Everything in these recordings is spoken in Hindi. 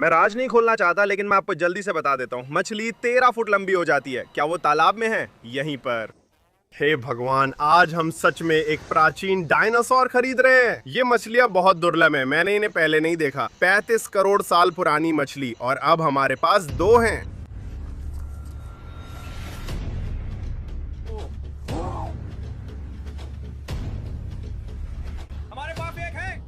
मैं राज नहीं खोलना चाहता, लेकिन मैं आपको जल्दी से बता देता हूँ, मछली 13 फुट लंबी हो जाती है। क्या वो तालाब में है? यहीं पर। हे भगवान, आज हम सच में एक प्राचीन डायनासोर खरीद रहे हैं। ये मछलियां बहुत दुर्लभ हैं, मैंने इन्हें पहले नहीं देखा। 35 करोड़ साल पुरानी मछली, और अब हमारे पास 2 हैं। हमारे पास एक है।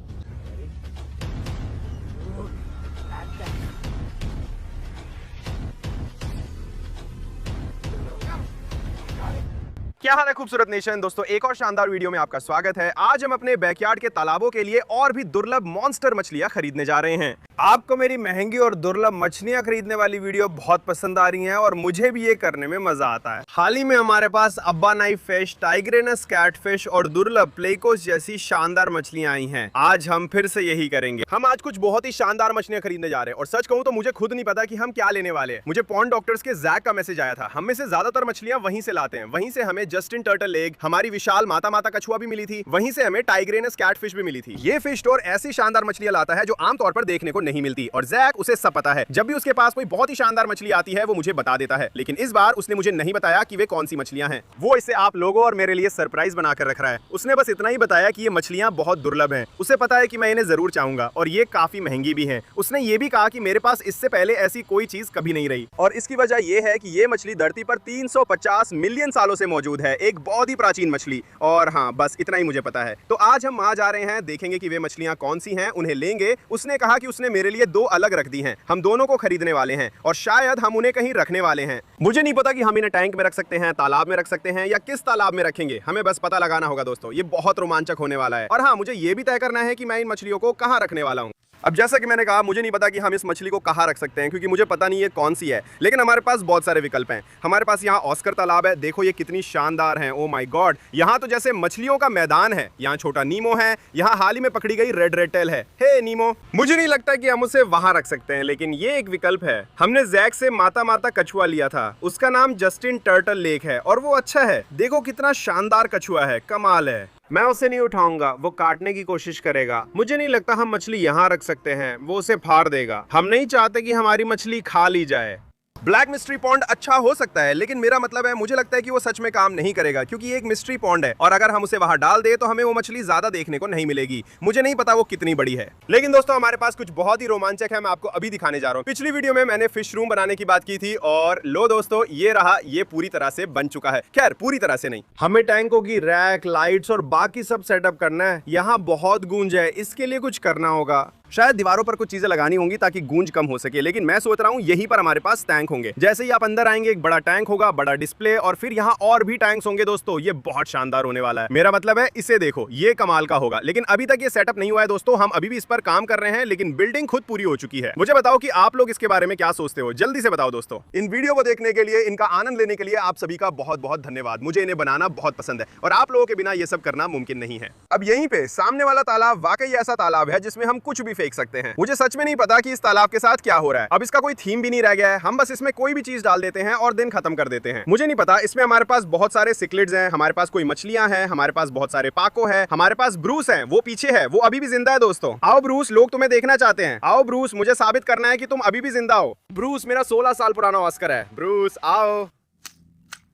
क्या हाल है खूबसूरत नेशन दोस्तों, एक और शानदार वीडियो में आपका स्वागत है। आज हम अपने बैकयार्ड के तालाबों के लिए और भी दुर्लभ मॉन्स्टर मछलियां खरीदने जा रहे हैं। आपको मेरी महंगी और दुर्लभ मछलियां खरीदने वाली वीडियो बहुत पसंद आ रही हैं और मुझे भी ये करने में मजा आता है। हाल ही में हमारे पास अब्बा नाइफ फिश, टाइग्रेनस कैटफिश और दुर्लभ प्लेकोस जैसी शानदार मछलियां आई हैं। आज हम फिर से यही करेंगे। हम आज कुछ बहुत ही शानदार मछलियां खरीदने जा रहे हैं और सच कहूं तो मुझे खुद नहीं पता कि हम क्या लेने वाले हैं। मुझे पॉन्ड डॉक्टर्स के जैक का मैसेज आया था। हम में से ज्यादातर मछलियां वहीं से लाते हैं। वहीं से हमें जस्टिन टर्टल लेग, हमारी विशाल माता कछुआ भी मिली थी। वहीं से हमें टाइग्रेनस कैटफिश भी मिली थी। ये फिश स्टोर ऐसी शानदार मछलियां लाता है जो आमतौर पर देखने को नहीं मिलती, और जैक उसे सब पता है। जब भी उसके पास कोई बहुत ही शानदार मछली आती है वो मुझे बता देता है, लेकिन इस बार उसने मुझे नहीं बताया कि वे कौन सी मछलियां हैं। वो इसे आप लोगों और मेरे लिए सरप्राइज बनाकर रख रहा है। उसने बस इतना ही बताया कि ये मछलियां बहुत दुर्लभ हैं। उसे पता है कि मैं इन्हें जरूर चाहूंगा और ये काफी महंगी भी हैं। उसने ये भी कहा कि मेरे पास इससे पहले ऐसी कोई चीज कभी नहीं रही, और इसकी वजह ये है कि ये मछली धरती पर 350 मिलियन सालों से मौजूद है। एक बहुत ही प्राचीन मछली। और हाँ, बस इतना ही मुझे पता है। तो आज हम वहां जा रहे हैं, देखेंगे कि वे मछलियां कौन सी हैं, उन्हें लेंगे। उसने कहा कि उसने मेरे लिए 2 अलग रख दी हैं। हम दोनों को खरीदने वाले हैं और शायद हम उन्हें कहीं रखने वाले हैं। मुझे नहीं पता कि हम इन्हें टैंक में रख सकते हैं, तालाब में रख सकते हैं, या किस तालाब में रखेंगे। हमें बस पता लगाना होगा दोस्तों। ये बहुत रोमांचक होने वाला है। और हाँ, मुझे ये भी तय करना है कि मैं इन मछलियों को कहाँ रखने वाला हूँ। अब जैसा कि मैंने कहा, मुझे नहीं पता कि हम इस मछली को कहाँ रख सकते हैं, क्योंकि मुझे पता नहीं ये कौन सी है। लेकिन हमारे पास बहुत सारे विकल्प हैं। हमारे पास यहाँ ऑस्कर तालाब है। देखो ये कितनी शानदार है। ओ माय गॉड, यहाँ तो जैसे मछलियों का मैदान है। यहाँ छोटा नीमो है। यहाँ हाल ही में पकड़ी गई रेड टेल है। हे नीमो, मुझे नहीं लगता कि हम उसे वहां रख सकते हैं, लेकिन ये एक विकल्प है। हमने जैक से माता कछुआ लिया था। उसका नाम जस्टिन टर्टल लेक है और वो अच्छा है। देखो कितना शानदार कछुआ है, कमाल है। मैं उसे नहीं उठाऊंगा, वो काटने की कोशिश करेगा। मुझे नहीं लगता हम मछली यहाँ रख सकते हैं, वो उसे फाड़ देगा। हम नहीं चाहते कि हमारी मछली खा ली जाए। ब्लैक मिस्ट्री पॉन्ड अच्छा हो सकता है, लेकिन मेरा मतलब है, मुझे लगता है कि वो सच में काम नहीं करेगा, क्योंकि ये एक मिस्ट्री पॉन्ड है और अगर हम उसे वहां डाल दे तो हमें वो मछली ज्यादा देखने को नहीं मिलेगी। मुझे नहीं पता वो कितनी बड़ी है। लेकिन दोस्तों, हमारे पास कुछ बहुत ही रोमांचक है। मैं आपको अभी दिखाने जा रहा हूँ। पिछली वीडियो में मैंने फिश रूम बनाने की बात की थी और लो दोस्तों, ये रहा। ये पूरी तरह से बन चुका है। खैर, पूरी तरह से नहीं। हमें टैंकों की रैक, लाइट्स और बाकी सब सेटअप करना है। यहाँ बहुत गूंज है, इसके लिए कुछ करना होगा। शायद दीवारों पर कुछ चीजें लगानी होंगी ताकि गूंज कम हो सके, लेकिन मैं सोच रहा हूँ यहीं पर हमारे पास टैंक होंगे। जैसे ही आप अंदर आएंगे, एक बड़ा टैंक होगा, बड़ा डिस्प्ले, और फिर यहाँ और भी टैंक्स होंगे। दोस्तों, ये बहुत शानदार होने वाला है। मेरा मतलब है, इसे देखो, ये कमाल का होगा। लेकिन अभी तक ये सेटअप नहीं हुआ है दोस्तों। हम अभी भी इस पर काम कर रहे हैं, लेकिन बिल्डिंग खुद पूरी हो चुकी है। मुझे बताओ कि आप लोग इसके बारे में क्या सोचते हो, जल्दी से बताओ दोस्तों। इन वीडियो को देखने के लिए, इनका आनंद लेने के लिए आप सभी का बहुत बहुत धन्यवाद। मुझे इन्हें बनाना बहुत पसंद है और आप लोगों के बिना ये सब करना मुमकिन नहीं है। अब यहीं पे सामने वाला तालाब वाकई ऐसा तालाब है जिसमें हम कुछ भी फेंक सकते हैं। मुझे सच में नहीं पता कि इस तालाब के साथ क्या हो रहा है। अब इसका कोई थीम भी नहीं रह गया है। हम बस इसमें कोई भी चीज डाल देते हैं और दिन खत्म कर देते हैं। मुझे नहीं पता। इसमें हमारे पास बहुत सारे सिक्लिड्स हैं, हमारे पास कोई मछलियां हैं, हमारे पास बहुत सारे पाको है, हमारे पास ब्रूस है। वो पीछे है, वो अभी भी जिंदा है दोस्तों। आओ ब्रूस, लोग तुम्हें देखना चाहते हैं। आओ ब्रूस, मुझे साबित करना है कि तुम अभी भी जिंदा हो। ब्रूस मेरा 16 साल पुराना ऑस्कर है। ब्रूस आओ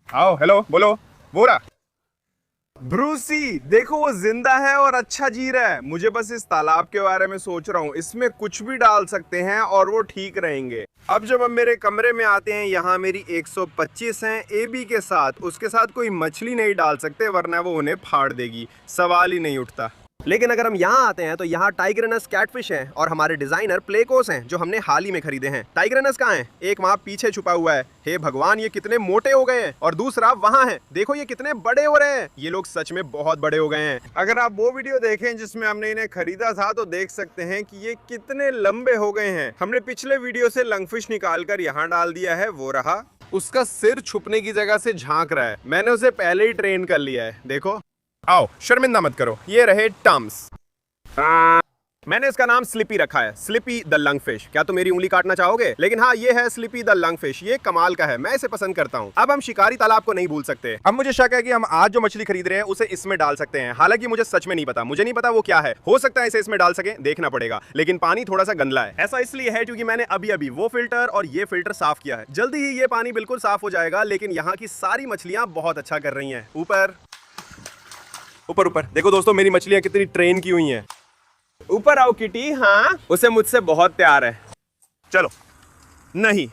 आओ, हेलो बोलो। वो रहा ब्रूसी। देखो वो जिंदा है और अच्छा जी रहा है। मुझे बस इस तालाब के बारे में सोच रहा हूँ। इसमें कुछ भी डाल सकते हैं और वो ठीक रहेंगे। अब जब हम मेरे कमरे में आते हैं, यहाँ मेरी 125 हैं एबी के साथ। उसके साथ कोई मछली नहीं डाल सकते, वरना वो उन्हें फाड़ देगी। सवाल ही नहीं उठता। लेकिन अगर हम यहाँ आते हैं तो यहाँ टाइग्रेनस कैटफिश हैं और हमारे डिजाइनर प्लेकोस हैं जो हमने हाल ही में खरीदे हैं। टाइग्रेनस कहाँ है? एक वहाँ पीछे छुपा हुआ है। हे भगवान, ये कितने मोटे हो गए हैं। और दूसरा वहाँ है, देखो ये कितने बड़े हो रहे हैं। ये लोग सच में बहुत बड़े हो गए हैं। अगर आप वो वीडियो देखें जिसमें हमने इन्हें खरीदा था तो देख सकते हैं कि ये कितने लंबे हो गए हैं। हमने पिछले वीडियो से लंगफिश निकाल कर यहाँ डाल दिया है। वो रहा, उसका सिर छुपने की जगह से झांक रहा है। मैंने उसे पहले ही ट्रेन कर लिया है। देखो, आओ, शर्मिंदा मत करो। ये रहे टम्स। मैंने इसका नाम स्लिपी रखा है, स्लिपी द लंग फिश। क्या तुम मेरी उंगली काटना चाहोगे? लेकिन हाँ, ये है स्लिपी द लंग फिश। ये कमाल का है, मैं इसे पसंद करता हूँ। अब हम शिकारी तालाब को नहीं भूल सकते। अब मुझे शक है कि हम आज जो मछली खरीद रहे हैं उसे इसमें डाल सकते हैं। हालांकि मुझे सच में नहीं पता, मुझे नहीं पता वो क्या है। हो सकता है इसे इसमें डाल सके, देखना पड़ेगा। लेकिन पानी थोड़ा सा गंदला है। ऐसा इसलिए है क्योंकि मैंने अभी अभी वो फिल्टर और ये फिल्टर साफ किया है। जल्दी ही ये पानी बिल्कुल साफ हो जाएगा। लेकिन यहाँ की सारी मछलियां बहुत अच्छा कर रही हैं। ऊपर ऊपर ऊपर देखो दोस्तों, मेरी मछलियां कितनी ट्रेन की हुई हैं। ऊपर आओ किटी। हाँ, उसे मुझसे बहुत प्यार है। चलो, नहीं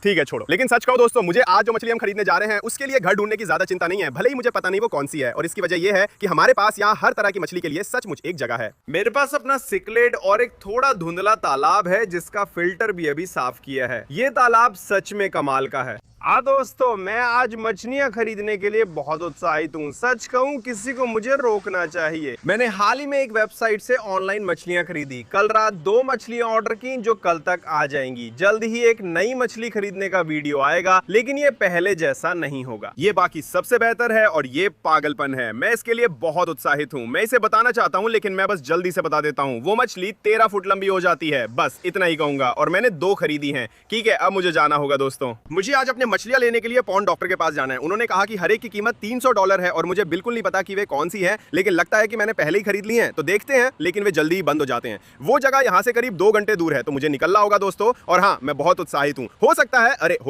ठीक है, छोड़ो। लेकिन सच कहो दोस्तों, मुझे आज जो मछली हम खरीदने जा रहे हैं उसके लिए घर ढूंढने की ज्यादा चिंता नहीं है। भले ही मुझे पता नहीं वो कौन सी है, और इसकी वजह यह है कि हमारे पास यहाँ हर तरह की मछली के लिए सचमुच एक जगह है। मेरे पास अपना सिकलेट और एक थोड़ा धुंधला तालाब है जिसका फिल्टर भी अभी साफ किया है। ये तालाब सच में कमाल का है। दोस्तों, मैं आज मछलियां खरीदने के लिए बहुत उत्साहित हूँ। सच कहूँ, किसी को मुझे रोकना चाहिए। मैंने हाल ही में एक वेबसाइट से ऑनलाइन मछलियां खरीदी। कल रात 2 मछलियां ऑर्डर की जो कल तक आ जाएंगी। जल्द ही एक नई मछली खरीदने का वीडियो आएगा, लेकिन ये पहले जैसा नहीं होगा। ये बाकी सबसे बेहतर है और ये पागलपन है। मैं इसके लिए बहुत उत्साहित हूँ। मैं इसे बताना चाहता हूँ, लेकिन मैं बस जल्दी से बता देता हूँ। वो मछली 13 फुट लंबी हो जाती है। बस इतना ही कहूंगा। और मैंने 2 खरीदी हैं। ठीक है, अब मुझे जाना होगा दोस्तों। मुझे आज अपने मछलियां लेने के लिए पॉन्ड डॉक्टर के पास जाना है। उन्होंने कहा कि हर एक की कीमत $300 है और मुझे बिल्कुल नहीं पता कि वे कौन सी है, लेकिन लगता है कि मैंने पहले ही खरीद ली हैं। तो देखते हैं, लेकिन वे जल्दी ही बंद हो जाते हैं। वो जगह यहां से करीब 2 घंटे दूर है, तो मुझे निकलना होगा दोस्तों। और हाँ, मैं बहुत उत्साहित हूं। हो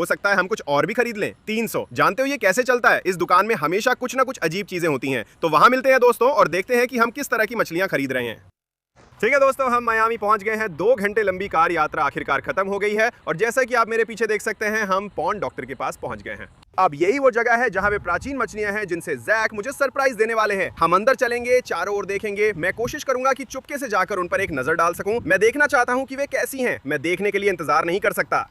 सकता है हम कुछ और भी खरीद लें। 300, जानते हो ये कैसे चलता है? इस दुकान में हमेशा कुछ ना कुछ अजीब चीजें होती हैं। तो वहां मिलते हैं दोस्तों और देखते हैं कि हम किस तरह की मछलियां खरीद रहे हैं। ठीक है दोस्तों, हम मियामी पहुंच गए हैं। 2 घंटे लंबी कार यात्रा आखिरकार खत्म हो गई है और जैसा कि आप मेरे पीछे देख सकते हैं, हम पॉन्ड डॉक्टर के पास पहुंच गए हैं। अब यही वो जगह है जहां वे प्राचीन मछलियां हैं जिनसे जैक मुझे सरप्राइज देने वाले हैं। हम अंदर चलेंगे, चारों ओर देखेंगे। मैं कोशिश करूंगा कि चुपके से जाकर उन पर एक नजर डाल सकूं। मैं देखना चाहता हूं कि वे कैसी हैं। मैं देखने के लिए इंतजार नहीं कर सकता।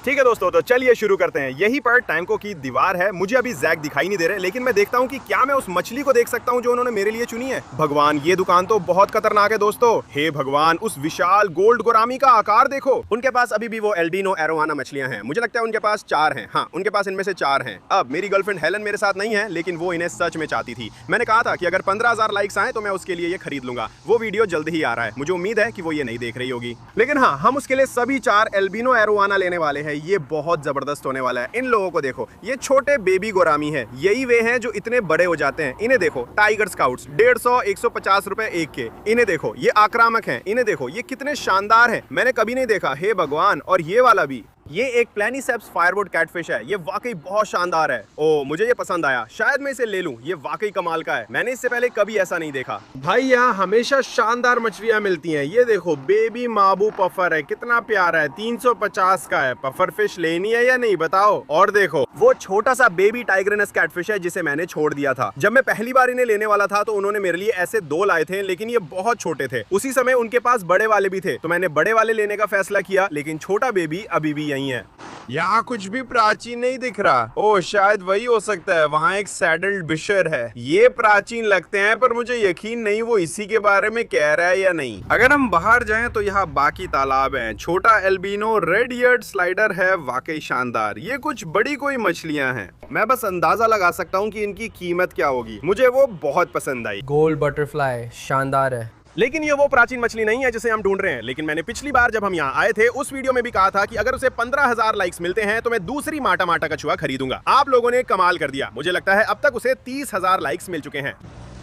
ठीक है दोस्तों, तो चलिए शुरू करते हैं। यहीं पर टैंको की दीवार है। मुझे अभी जैक दिखाई नहीं दे रहे, लेकिन मैं देखता हूं कि क्या मैं उस मछली को देख सकता हूं जो उन्होंने मेरे लिए चुनी है। भगवान, ये दुकान तो बहुत खतरनाक है दोस्तों। हे भगवान, उस विशाल गोल्ड गोरामी का आकार देखो। उनके पास अभी भी वो एल्बिनो एरोवाना मछलियां हैं। मुझे लगता है उनके पास 4 हैं। हाँ, उनके पास इनमें से 4 हैं। अब मेरी गर्लफ्रेंड हेलन मेरे साथ नहीं है, लेकिन वो इन्हें सच में चाहती थी। मैंने कहा था कि अगर 15,000 लाइक्स आए तो मैं उसके लिए ये खरीद लूंगा। वो वीडियो जल्द ही आ रहा है। मुझे उम्मीद है कि वो ये नहीं देख रही होगी, लेकिन हाँ, हम उसके लिए सभी 4 एल्बिनो एरोवाना लेने वाले हैं। ये बहुत जबरदस्त होने वाला है। इन लोगों को देखो, ये छोटे बेबी गोरामी है। यही वे हैं जो इतने बड़े हो जाते हैं। इन्हें देखो, टाइगर स्काउट्स 150 150 रुपए एक के। इन्हें देखो, ये आक्रामक हैं। इन्हें देखो, ये कितने शानदार हैं, मैंने कभी नहीं देखा। हे भगवान, और ये वाला भी, ये एक प्लेनिसेप्स फायरवुड कैटफिश है। ये वाकई बहुत शानदार है। ओ, मुझे ये पसंद आया। शायद मैं इसे ले लूं। ये वाकई कमाल का है। मैंने इससे पहले कभी ऐसा नहीं देखा। भाई, यहाँ हमेशा शानदार मछलियां मिलती हैं। ये देखो, बेबी माबू पफर है। कितना प्यारा है। 350 का है। पफर फिश लेनी है या नहीं, बताओ। और देखो, वो छोटा सा बेबी टाइग्रेनस कैटफिश है जिसे मैंने छोड़ दिया था। जब मैं पहली बार इन्हें लेने वाला था तो उन्होंने मेरे लिए ऐसे 2 लाए थे, लेकिन ये बहुत छोटे थे। उसी समय उनके पास बड़े वाले भी थे, तो मैंने बड़े वाले लेने का फैसला किया। लेकिन छोटा बेबी अभी भी यही है। यहाँ कुछ भी प्राचीन नहीं दिख रहा। ओह, शायद वही हो सकता है। वहाँ एक सैडल्ड बिशर है। ये प्राचीन लगते हैं, पर मुझे यकीन नहीं वो इसी के बारे में कह रहा है या नहीं। अगर हम बाहर जाएं तो यहाँ बाकी तालाब हैं। छोटा एल्बिनो रेड ईयर्ड स्लाइडर है, वाकई शानदार। ये कुछ बड़ी कोई मछलियाँ हैं। मैं बस अंदाजा लगा सकता हूँ कि इनकी कीमत क्या होगी। मुझे वो बहुत पसंद आई। गोल्ड बटरफ्लाई शानदार है, लेकिन ये वो प्राचीन मछली नहीं है जिसे हम ढूंढ रहे हैं। लेकिन मैंने पिछली बार जब हम यहाँ आए थे उस वीडियो में भी कहा था कि अगर उसे 15,000 लाइक्स मिलते हैं तो मैं दूसरी माटा माटा कछुआ खरीदूंगा। आप लोगों ने कमाल कर दिया। मुझे लगता है अब तक उसे 30,000 लाइक्स मिल चुके हैं।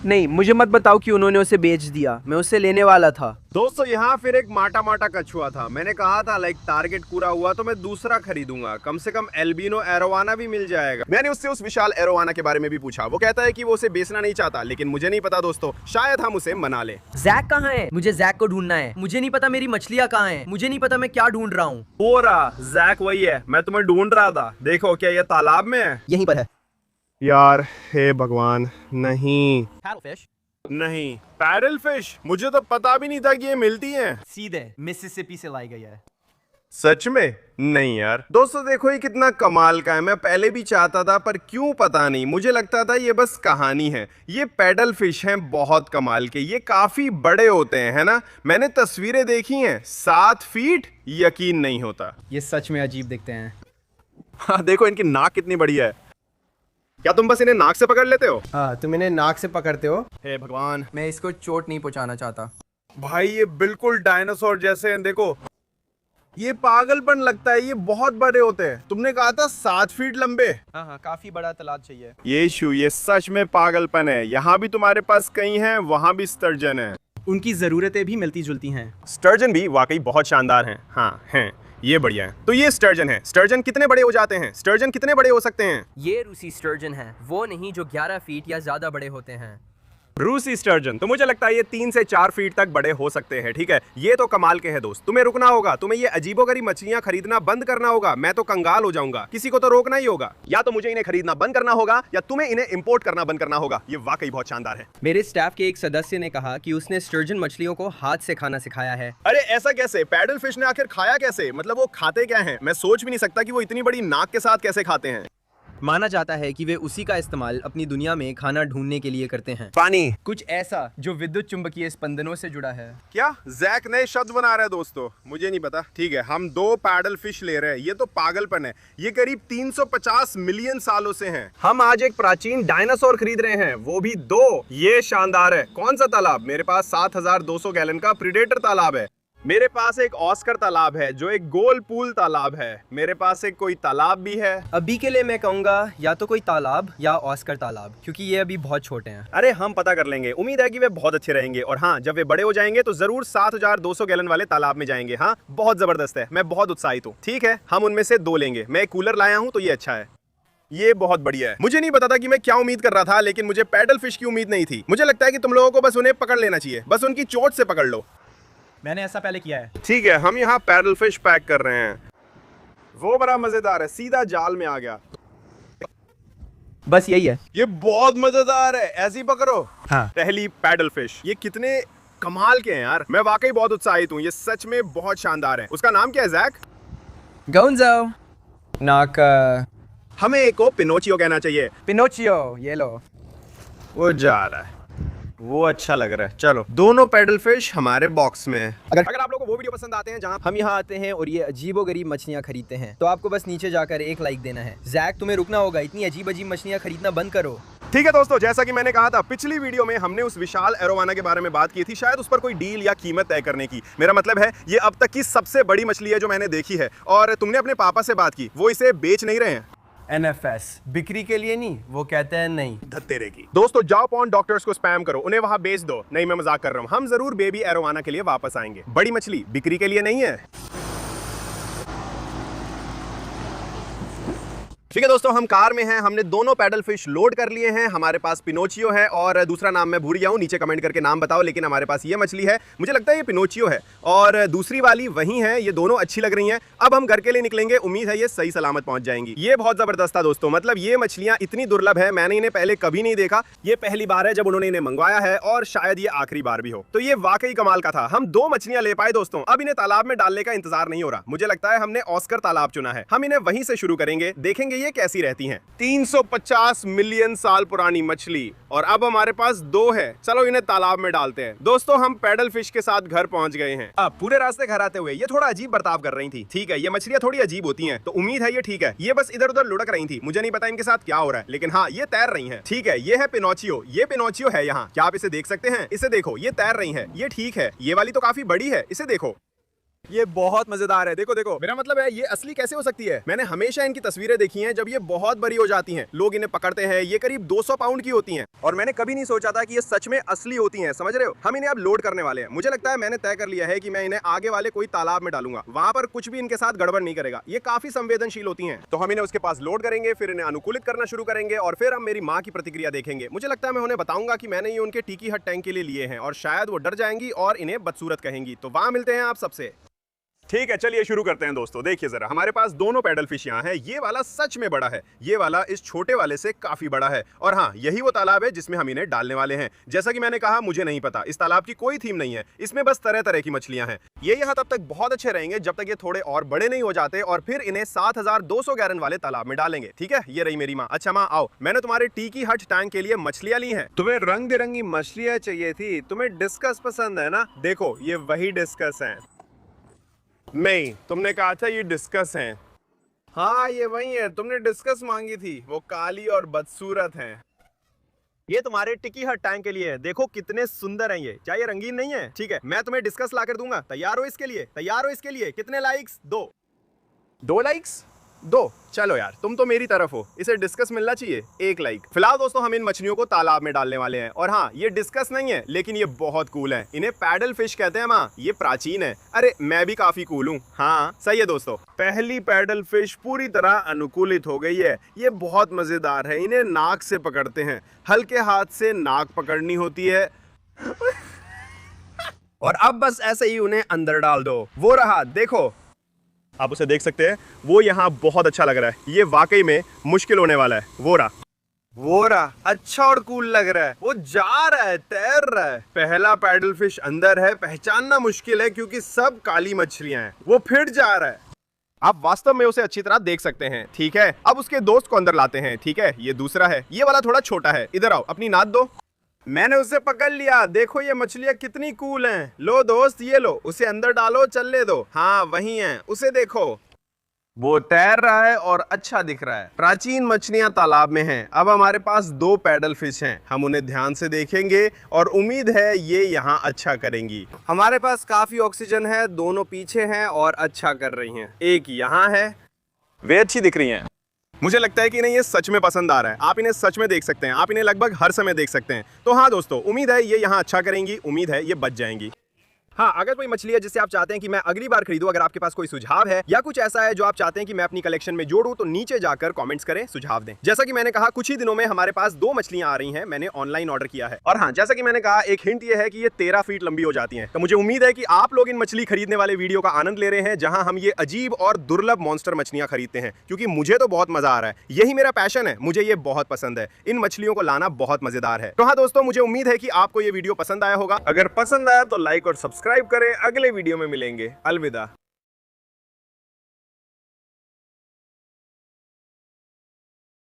नहीं, मुझे मत बताओ कि उन्होंने उसे बेच दिया। मैं उसे लेने वाला था। दोस्तों, यहाँ फिर एक माटा माटा कछुआ था। मैंने कहा था टारगेट पूरा हुआ तो मैं दूसरा खरीदूंगा। कम से कम एल्बिनो एरोवाना भी मिल जाएगा। मैंने उससे उस विशाल एरोवाना के बारे में भी पूछा। वो कहता है कि वो उसे बेचना नहीं चाहता, लेकिन मुझे नहीं पता दोस्तों, शायद हम उसे मना ले। जैक कहाँ है? मुझे जैक को ढूंढना है। मुझे नहीं पता मेरी मछलियाँ कहाँ हैं। मुझे नहीं पता मैं क्या ढूंढ रहा हूँ। हो रहा, जैक वही है। मैं तुम्हें ढूंढ रहा था। देखो, क्या ये तालाब में है? यहीं पर है। यार, हे भगवान, नहीं पैडलफिश नहीं, पैडल फिश। मुझे तो पता भी नहीं था कि ये मिलती हैं। सीधे मिसिसिपी से लाई गई है। सच में? नहीं यार। दोस्तों देखो, ये कितना कमाल का है। मैं पहले भी चाहता था, पर क्यों पता नहीं, मुझे लगता था ये बस कहानी है। ये पैडल फिश हैं, बहुत कमाल के। ये काफी बड़े होते हैं, है ना? मैंने तस्वीरें देखी हैं, 7 फीट। यकीन नहीं होता। ये सच में अजीब दिखते हैं। हाँ, देखो इनकी नाक कितनी बड़ी है। क्या तुम बस इन्हें नाक से पकड़ लेते हो? हाँ, तुम इन्हें नाक से पकड़ते हो। हे भगवान, मैं इसको चोट नहीं पहुंचाना चाहता। भाई ये बिल्कुल डायनासोर जैसे हैं, देखो ये पागलपन लगता है, ये बहुत बड़े होते हैं। तुमने कहा था 7 फीट लंबे। हाँ हाँ, काफी बड़ा तालाब चाहिए। ये सच में पागलपन है। यहाँ भी तुम्हारे पास कई हैं, वहाँ भी स्टर्जन है। उनकी ज़रूरतें भी मिलती जुलती हैं। स्टर्जन भी वाकई बहुत शानदार हैं। हाँ हैं, ये बढ़िया है। तो ये स्टर्जन है। स्टर्जन कितने बड़े हो जाते हैं? स्टर्जन कितने बड़े हो सकते हैं? ये रूसी स्टर्जन है, वो नहीं जो 11 फीट या ज्यादा बड़े होते हैं। रूसी स्टर्जन तो मुझे लगता है ये 3 से 4 फीट तक बड़े हो सकते हैं। ठीक है, ये तो कमाल के हैं दोस्त। तुम्हें रुकना होगा, तुम्हें ये अजीबोगरीब मछलियां खरीदना बंद करना होगा। मैं तो कंगाल हो जाऊंगा, किसी को तो रोकना ही होगा। या तो मुझे इन्हें खरीदना बंद करना होगा या तुम्हें इन्हें इंपोर्ट करना बंद करना होगा। ये वाकई बहुत शानदार है। मेरे स्टाफ के एक सदस्य ने कहा कि उसने स्टर्जन मछलियों को हाथ से खाना सिखाया है। अरे ऐसा कैसे? पैडल फिश ने आखिर खाया कैसे? मतलब वो खाते क्या हैं? मैं सोच भी नहीं सकता कि वो इतनी बड़ी नाक के साथ कैसे खाते हैं। माना जाता है कि वे उसी का इस्तेमाल अपनी दुनिया में खाना ढूंढने के लिए करते हैं। पानी। कुछ ऐसा जो विद्युत चुंबकीय स्पंदनों से जुड़ा है। क्या जैक नए शब्द बना रहा है दोस्तों? मुझे नहीं पता। ठीक है, हम 2 पैडल फिश ले रहे हैं। ये तो पागलपन है। ये करीब 350 मिलियन सालों से हैं। हम आज एक प्राचीन डायनासोर खरीद रहे हैं, वो भी 2। ये शानदार है। कौन सा तालाब? मेरे पास 7200 गैलन का प्रीडेटर तालाब है। मेरे पास एक ऑस्कर तालाब है जो एक गोल पूल तालाब है। मेरे पास एक कोई तालाब भी है। अभी के लिए मैं कहूंगा या तो कोई तालाब या ऑस्कर तालाब, क्योंकि ये अभी बहुत छोटे हैं। अरे हम पता कर लेंगे, उम्मीद है कि वे बहुत अच्छे रहेंगे। और हाँ, जब वे बड़े हो जाएंगे तो जरूर 7200 गैलन वाले तालाब में जाएंगे। हाँ, बहुत जबरदस्त है, मैं बहुत उत्साहित हूँ। ठीक है, हम उनमें से 2 लेंगे। मैं एक कूलर लाया हूँ तो ये अच्छा है। ये बहुत बढ़िया है। मुझे नहीं पता था कि मैं क्या उम्मीद कर रहा था, लेकिन मुझे पैडल फिश की उम्मीद नहीं थी। मुझे लगता है कि तुम लोगों को बस उन्हें पकड़ लेना चाहिए, बस उनकी चोट से पकड़ लो। मैंने ऐसा पहले किया है। ठीक है, हम यहाँ पैडल फिश पैक कर रहे हैं। वो बड़ा मजेदार है, सीधा जाल में आ गया। बस यही है। ये बहुत मजेदार है, ऐसे ही पकड़ो। हाँ। पहली पैडल फिश। ये कितने कमाल के हैं यार, मैं वाकई बहुत उत्साहित हूँ। ये सच में बहुत शानदार है। उसका नाम क्या है जैक? गोंजो, नाक, हमें एक को पिनोचियो कहना चाहिए। पिनोचियो, ये लो। वो जा रहा है, वो अच्छा लग रहा है। चलो, दोनों पैडल फिश हमारे बॉक्स में है। अगर आप लोगों को वो वीडियो पसंद आते हैं जहां हम यहाँ आते हैं और ये अजीबोगरीब मछलियाँ खरीदते हैं, तो आपको बस नीचे जाकर एक लाइक देना है। जैक, तुम्हें रुकना होगा, इतनी अजीब अजीब मछलियाँ खरीदना बंद करो। ठीक है दोस्तों, जैसा कि मैंने कहा था, पिछली वीडियो में हमने उस विशाल एरोवाना के बारे में बात की थी, शायद उस पर कोई डील या कीमत तय करने की। मेरा मतलब है ये अब तक की सबसे बड़ी मछली है जो मैंने देखी है। और तुमने अपने पापा से बात की, वो इसे बेच नहीं रहे हैं। NFS बिक्री के लिए नहीं, वो कहते हैं नहीं। धत्तेरे की। दोस्तों, जाओ पॉन्ड डॉक्टर्स को स्पैम करो, उन्हें वहां बेच दो। नहीं, मैं मजाक कर रहा हूं। हम जरूर बेबी एरोवाना के लिए वापस आएंगे। बड़ी मछली बिक्री के लिए नहीं है। ठीक है दोस्तों, हम कार में हैं। हमने दोनों पैडल फिश लोड कर लिए हैं। हमारे पास पिनोचियो है और दूसरा नाम मैं भूल गया हूं। नीचे कमेंट करके नाम बताओ। लेकिन हमारे पास ये मछली है, मुझे लगता है ये पिनोचियो है, और दूसरी वाली वही है। ये दोनों अच्छी लग रही हैं। अब हम घर के लिए निकलेंगे। उम्मीद है ये सही सलामत पहुंच जाएंगी। ये बहुत जबरदस्त था दोस्तों। मतलब ये मछलियां इतनी दुर्लभ है, मैंने इन्हें पहले कभी नहीं देखा। ये पहली बार है जब उन्होंने इन्हें मंगवाया है, और शायद ये आखिरी बार भी हो। तो ये वाकई कमाल का था। हम 2 मछलियां ले पाए दोस्तों। अब इन्हें तालाब में डालने का इंतजार नहीं हो रहा। मुझे लगता है हमने ऑस्कर तालाब चुना है। हम इन्हें वहीं से शुरू करेंगे, देखेंगे ये कैसी रहती हैं। 350 मिलियन साल पुरानी मछली, और अब हमारे पास 2 है। चलो इन्हें तालाब में डालते हैं। दोस्तों, हम पैडल फिश के साथ घर पहुंच गए हैं। अब पूरे रास्ते घर आते हुए ये थोड़ा अजीब बर्ताव कर रही थी। ठीक है, ये मछलियां थोड़ी अजीब होती हैं, तो उम्मीद है ये ठीक है। ये बस इधर उधर लुढ़क रही थी। मुझे नहीं पता इनके साथ क्या हो रहा है, लेकिन हाँ, ये तैर रही हैं। ठीक है, ये है पिनोचियो। ये पिनोचियो है यहाँ। क्या आप इसे देख सकते हैं? इसे देखो, ये तैर रही है। ये ठीक है। ये वाली तो काफी बड़ी है, इसे देखो। ये बहुत मजेदार है। देखो देखो, मेरा मतलब है ये असली कैसे हो सकती है? मैंने हमेशा इनकी तस्वीरें देखी हैं जब ये बहुत बड़ी हो जाती हैं, लोग इन्हें पकड़ते हैं। ये करीब 200 पाउंड की होती हैं, और मैंने कभी नहीं सोचा था कि ये सच में असली होती हैं। समझ रहे हो? हम इन्हें अब लोड करने वाले हैं। मुझे लगता है मैंने तय कर लिया है कि मैं इन्हें आगे वाले कोई तालाब में डालूंगा। वहां पर कुछ भी इनके साथ गड़बड़ नहीं करेगा। ये काफी संवेदनशील होती हैं। तो हम इन्हें उसके पास लोड करेंगे, फिर इन्हें अनुकूलित करना शुरू करेंगे, और फिर हम मेरी माँ की प्रतिक्रिया देखेंगे। मुझे लगता है मैं उन्हें बताऊंगा कि मैंने ये उनके टीकी हट टैंक के लिए लिए हैं, और शायद वो डर जाएंगी और इन्हें बदसूरत कहेंगी। तो वहां मिलते हैं आप सबसे। ठीक है, चलिए शुरू करते हैं दोस्तों। देखिए जरा, हमारे पास दोनों पैडल फिश यहाँ हैं। ये वाला सच में बड़ा है, ये वाला इस छोटे वाले से काफी बड़ा है। और हाँ, यही वो तालाब है जिसमें हम इन्हें डालने वाले हैं। जैसा कि मैंने कहा, मुझे नहीं पता, इस तालाब की कोई थीम नहीं है। इसमें बस तरह तरह की मछलियां हैं। ये यहाँ तब तक बहुत अच्छे रहेंगे जब तक ये थोड़े और बड़े नहीं हो जाते, और फिर इन्हें 7200 गैलन वाले तालाब में डालेंगे। ठीक है, ये रही मेरी माँ। अच्छा माँ, आओ, मैंने तुम्हारे टीकी हट टैंक के लिए मछलियां ली हैं। तुम्हें रंग बिरंगी मछलियां चाहिए थी, तुम्हें डिस्कस पसंद है ना? देखो, ये वही डिस्कस है। नहीं, तुमने कहा था ये डिस्कस हैं। हाँ, ये वही है, तुमने डिस्कस मांगी थी। वो काली और बदसूरत हैं। ये तुम्हारे टिकी हट टैंक के लिए है। देखो कितने सुंदर हैं ये। क्या ये रंगीन नहीं है? ठीक है, मैं तुम्हें डिस्कस ला कर दूंगा। तैयार हो इसके लिए? तैयार हो इसके लिए? कितने लाइक्स? 2 लाइक्स? 2? चलो यार, तुम तो मेरी तरफ हो। इसे डिस्कस मिलना चाहिए 1 लाइक। फिलहाल दोस्तों हम इन मछलियों को तालाब में डालने वाले हैं। और हाँ, ये डिस्कस नहीं है, लेकिन ये बहुत कूल है। इन्हें पैडल फिश कहते हैं माँ। ये प्राचीन है। अरे मैं भी काफी कूल हूँ। हाँ सही है दोस्तों। पहली पैडल फिश पूरी तरह अनुकूलित हो गई है। ये बहुत मजेदार है। इन्हें नाक से पकड़ते हैं। हल्के हाथ से नाक पकड़नी होती है और अब बस ऐसे ही उन्हें अंदर डाल दो। वो रहा, देखो, आप उसे देख सकते हैं। वो यहाँ बहुत अच्छा लग रहा है। ये वाकई में मुश्किल होने वाला है। वो रहा, अच्छा और कूल लग रहा है। वो जा रहा है, तैर रहा है। पहला पैडल फिश अंदर है। पहचानना मुश्किल है क्योंकि सब काली मछलियां हैं। वो फिर जा रहा है। आप वास्तव में उसे अच्छी तरह देख सकते हैं। ठीक है, अब उसके दोस्त को अंदर लाते हैं। ठीक है, ये दूसरा है। ये वाला थोड़ा छोटा है। इधर आओ, अपनी नाद दो। मैंने उसे पकड़ लिया। देखो ये मछलियां कितनी कूल हैं। लो दोस्त, ये लो, उसे अंदर डालो, चलने दो। हाँ वही है, उसे देखो, वो तैर रहा है और अच्छा दिख रहा है। प्राचीन मछलियां तालाब में हैं। अब हमारे पास 2 पैडल फिश हैं। हम उन्हें ध्यान से देखेंगे और उम्मीद है ये यहाँ अच्छा करेंगी। हमारे पास काफी ऑक्सीजन है। दोनों पीछे हैं और अच्छा कर रही हैं। एक यहाँ है। वे अच्छी दिख रही हैं। मुझे लगता है कि इन्हें ये सच में पसंद आ रहा है। आप इन्हें सच में देख सकते हैं। आप इन्हें लगभग हर समय देख सकते हैं। तो हाँ दोस्तों, उम्मीद है ये यहाँ अच्छा करेंगी। उम्मीद है ये बच जाएंगी। हाँ, अगर कोई मछली है जिससे आप चाहते हैं कि मैं अगली बार खरीदूं, अगर आपके पास कोई सुझाव है या कुछ ऐसा है जो आप चाहते हैं कि मैं अपनी कलेक्शन में जोड़ूं, तो नीचे जाकर कमेंट्स करें, सुझाव दें। जैसा कि मैंने कहा, कुछ ही दिनों में हमारे पास 2 मछलियां आ रही हैं। मैंने ऑनलाइन ऑर्डर किया है। और हाँ, जैसा कि मैंने कहा, एक हिंट ये है कि ये 13 फीट लंबी हो जाती हैं। तो मुझे उम्मीद है कि आप लोग इन मछली खरीदने वाले वीडियो का आनंद ले रहे हैं, जहां हम ये अजीब और दुर्लभ मॉन्स्टर मछलियां खरीदते हैं, क्योंकि मुझे तो बहुत मजा आ रहा है। यही मेरा पैशन है। मुझे ये बहुत पसंद है। इन मछलियों को लाना बहुत मजेदार है। तो हाँ दोस्तों, मुझे उम्मीद है कि आपको ये वीडियो पसंद आया होगा। अगर पसंद आया तो लाइक और सब्सक्राइब करें। अगले वीडियो में मिलेंगे। अलविदा।